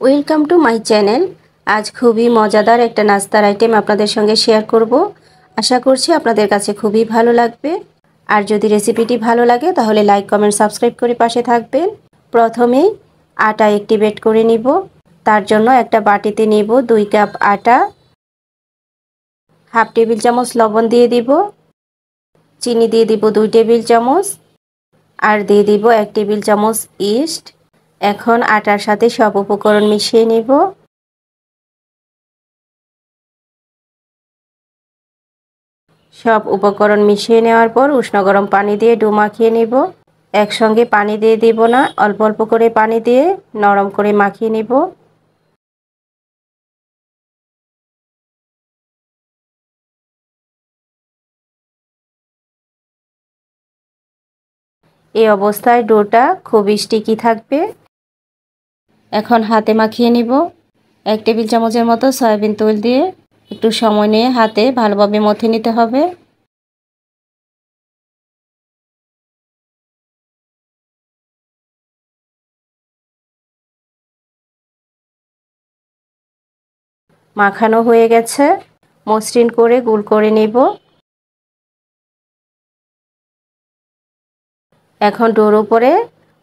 Welcome to my channel. আজ খুবই মজাদার একটা নাস্তার আইটেম আপনাদের সঙ্গে শেয়ার করব। আশা করছি আপনাদের কাছে খুবই ভালো লাগবে। আর যদি রেসিপিটি ভালো লাগে তাহলে লাইক কমেন্ট সাবস্ক্রাইব করে পাশে থাকবেন। প্রথমেই আটা অ্যাক্টিভেট করে নিব। তার জন্য একটা বাটিতে নিব 2 কাপ আটা, হাফ টেবিল চামচ লবণ দিয়ে দিব, চিনি দিয়ে দিব 2 টেবিল চামচ, আর দিয়ে দিব 1 টেবিল চামচ ইস্ট। এখন আটার সাথে সব উপকরণ মিশিয়ে নিব। সব উপকরণ মিশিয়ে নেওয়ার পর উষ্ণ গরম পানি দিয়ে ডো মাখিয়ে নিব। একসঙ্গে পানি দিয়ে দিব না, অল্প অল্প করে পানি দিয়ে নরম করে মাখিয়ে নিব। এই অবস্থায় ডোটা খুবই স্টিকি থাকবে। এখন হাতে মাখিয়ে নিব। 1 টেবিল চামচের মতো সয়াবিন তেল দিয়ে একটু সময় নিয়ে হাতে ভালোভাবে মথে নিতে হবে। মাখানো হয়ে গেছে, মসৃণ করে গোল করে নিব। এখন ডোর উপরে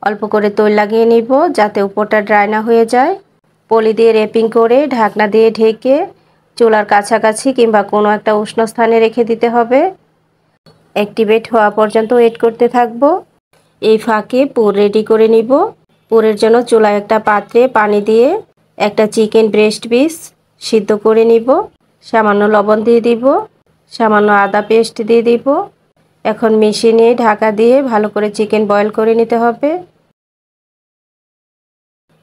অল্প করে তেল লাগিয়ে নিব যাতে উপরটা ড্রাই না হয়ে যায়। পলি দিয়ে র্যাপিং করে ঢাকনা দিয়ে ঢেকে চুলার কাছাকাছি কিংবা কোনো একটা উষ্ণ স্থানে রেখে দিতে হবে। অ্যাক্টিভেট হওয়া পর্যন্ত ওয়েট করতে থাকবো। এই ফাঁকে পুর রেডি করে নিব। পুরের জন্য চুলায় একটা পাত্রে পানি দিয়ে একটা চিকেন ব্রেস্ট পিস সিদ্ধ করে নিব। সামান্য লবণ দিয়ে দিব, সামান্য আদা পেস্ট দিয়ে দিব। এখন মেশিনে ঢাকা দিয়ে ভালো করে চিকেন বয়েল করে নিতে হবে।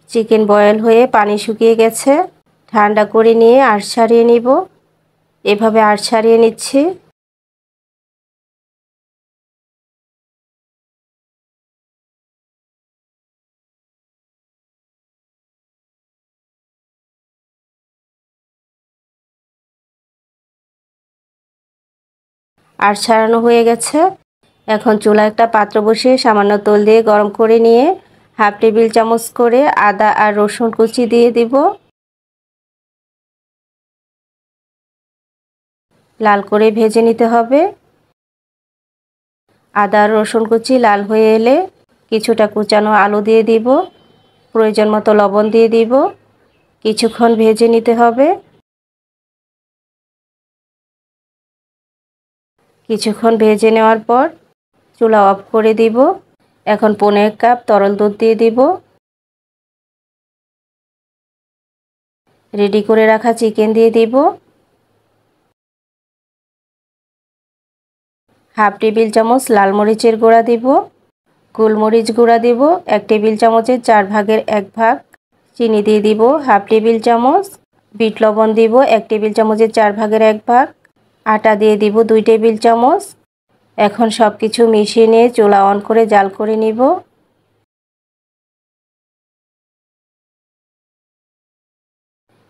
চিকেন বয়েল হয়ে পানি শুকিয়ে গেছে, ঠান্ডা করে নিয়ে আঁশ ছাড়িয়ে নিব। এভাবে আঁশ ছাড়িয়ে নিচ্ছি। আঁশ ছাড়ানো হয়ে গেছে। এখন চুলায় একটা পাত্র বসিয়ে সামান্য তেল দিয়ে গরম করে নিয়ে হাফ টেবিল চামচ করে আদা আর রসুন কুচি দিয়ে দিব। লাল করে ভেজে নিতে হবে। আদা আর রসুন কুচি লাল হয়ে এলে কিছুটা কুচানো আলু দিয়ে দিব, প্রয়োজন মতো লবণ দিয়ে দিব। কিছুক্ষণ ভেজে নিতে হবে। কিছুক্ষণ ভেজে নেওয়ার পর চুলা অফ করে দিব। এখন 1.5 কাপ তরল দুধ দিয়ে দিব। রেডি করে রাখা চিকেন দিয়ে দিব। হাফ টেবিল চামচ লাল মরিচের গুঁড়া দিব, গোলমরিচ গুঁড়া দিব 1 টেবিল চামচের 4 ভাগের 1 ভাগ, চিনি দিয়ে দিব হাফ টেবিল চামচ, বিট লবণ দিব 1 টেবিল চামচের 4 ভাগের 1 ভাগ, আটা দিয়ে দিব 2 টেবিল চামচ। এখন সব কিছু মিশিয়ে নিয়ে চুলা অন করে জাল করে নিব।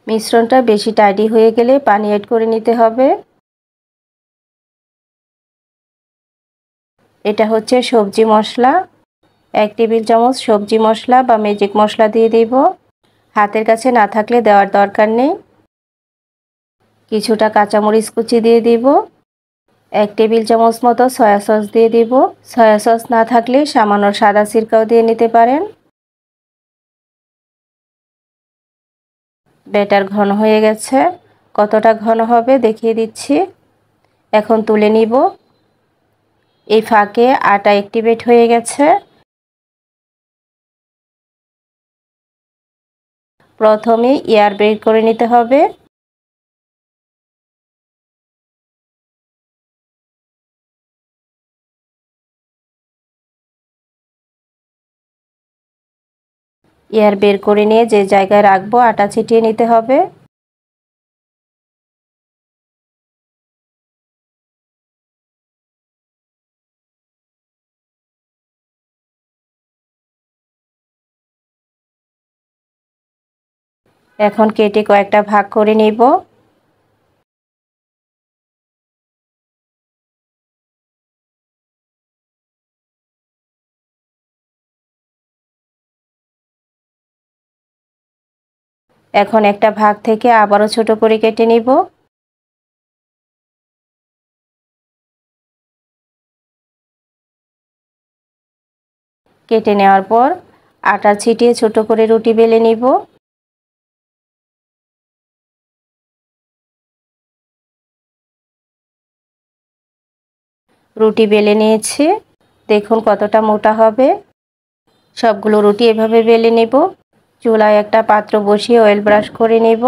মিশ্রণটা বেশি টাইটি হয়ে গেলে পানি অ্যাড করে নিতে হবে। এটা হচ্ছে সবজি মশলা। 1 টেবিল চামচ সবজি মশলা বা ম্যাজিক মশলা দিয়ে দিব। হাতের কাছে না থাকলে দেওয়ার দরকার নেই। কিছুটা কাঁচামরিচ কুচি দিয়ে দিব। 1 টেবিল চামচ মতো সয়া সস দিয়ে দিব। সয়া সস না থাকলে সামান্য সাদা সিরকাও দিয়ে নিতে পারেন। ব্যাটার ঘন হয়ে গেছে, কতটা ঘন হবে দেখিয়ে দিচ্ছি। এখন তুলে নিব। এই ফাঁকে আটা অ্যাক্টিভেট হয়ে গেছে। প্রথমে এয়ার বের করে নিতে হবে। এয়ার বের করে নিয়ে যে জায়গায় রাখবো আটা ছিটিয়ে নিতে হবে। এখন কেটে কয়েকটা ভাগ করে নিব। এখন একটা ভাগ থেকে আবারও ছোট করে কেটে নিব। কেটে নেওয়ার পর আটা ছিটিয়ে ছোট করে রুটি বেলে নিব। রুটি বেলে নিয়েছি, দেখুন কতটা মোটা হবে। সবগুলো রুটি এভাবে বেলে নেব। চুলায় একটা পাত্র বসিয়ে অয়েল ব্রাশ করে নেব।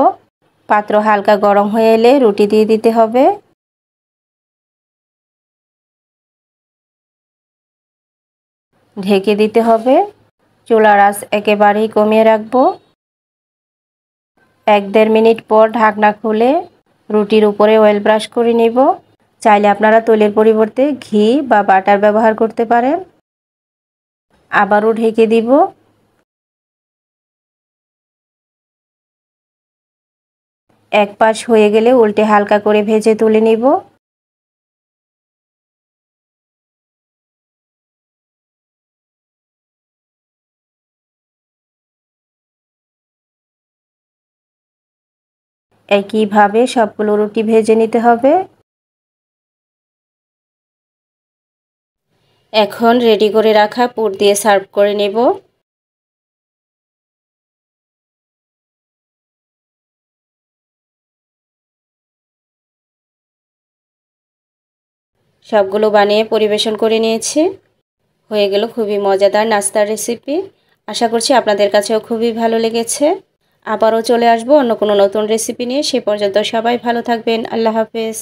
পাত্র হালকা গরম হয়ে এলে রুটি দিয়ে দিতে হবে। ঢেকে দিতে হবে। চুলার আঁচ একেবারেই কমিয়ে রাখবো। 1-1.5 মিনিট পর ঢাকনা খুলে রুটির উপরে অয়েল ব্রাশ করে নেব। চাইলে আপনারা তৈলের পরিবর্তে ঘি বা বাটার ব্যবহার করতে পারেন। আবারও ঢেকে দিব। এক পাশ হয়ে গেলে উল্টে হালকা করে ভেজে তুলে নিব। একইভাবে সবগুলো রুটি ভেজে নিতে হবে। এখন রেডি করে রাখা পুর দিয়ে সার্ভ করে নেব। সবগুলো বানিয়ে পরিবেশন করে নিয়েছি। হয়ে গেল খুবই মজাদার নাস্তার রেসিপি। আশা করছি আপনাদের কাছেও খুবই ভালো লেগেছে। আবারও চলে আসবো অন্য কোনো নতুন রেসিপি নিয়ে। সে পর্যন্ত সবাই ভালো থাকবেন। আল্লাহ হাফেজ।